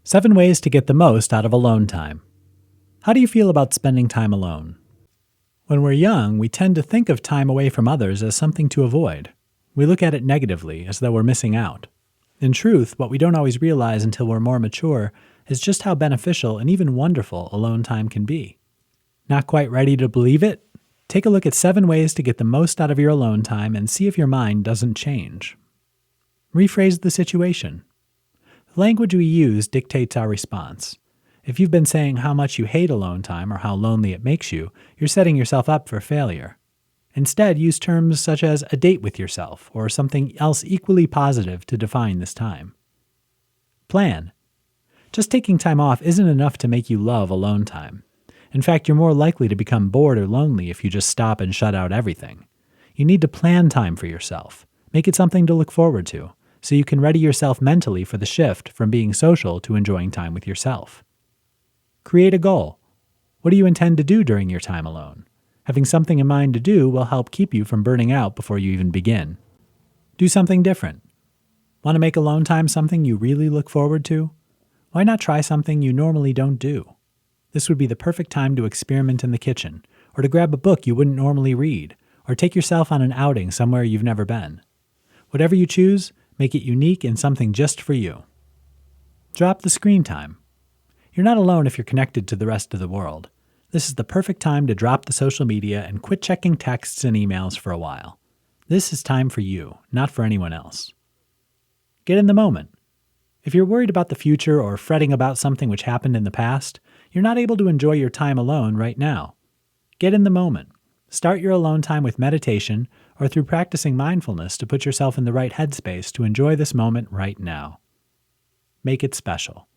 7 ways to get the most out of alone time. How do you feel about spending time alone? When we're young, we tend to think of time away from others as something to avoid. We look at it negatively, as though we're missing out. In truth, what we don't always realize until we're more mature is just how beneficial and even wonderful alone time can be. Not quite ready to believe it? Take a look at 7 ways to get the most out of your alone time and see if your mind doesn't change. Rephrase the situation. The language we use dictates our response. If you've been saying how much you hate alone time or how lonely it makes you, you're setting yourself up for failure. Instead, use terms such as a date with yourself or something else equally positive to define this time. Plan. Just taking time off isn't enough to make you love alone time. In fact, you're more likely to become bored or lonely if you just stop and shut out everything. You need to plan time for yourself. Make it something to look forward to, so you can ready yourself mentally for the shift from being social to enjoying time with yourself. Create a goal. What do you intend to do during your time alone? Having something in mind to do will help keep you from burning out before you even begin. Do something different. Want to make alone time something you really look forward to? Why not try something you normally don't do? This would be the perfect time to experiment in the kitchen, or to grab a book you wouldn't normally read, or take yourself on an outing somewhere you've never been. Whatever you choose, make it unique and something just for you. Drop the screen time. You're not alone if you're connected to the rest of the world. This is the perfect time to drop the social media and quit checking texts and emails for a while. This is time for you, not for anyone else. Get in the moment. If you're worried about the future or fretting about something which happened in the past, you're not able to enjoy your time alone right now. Get in the moment. Start your alone time with meditation or through practicing mindfulness to put yourself in the right headspace to enjoy this moment right now. Make it special.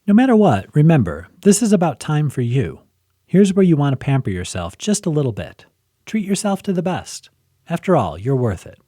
No matter what, remember, this is about time for you. Here's where you want to pamper yourself just a little bit. Treat yourself to the best. After all, you're worth it.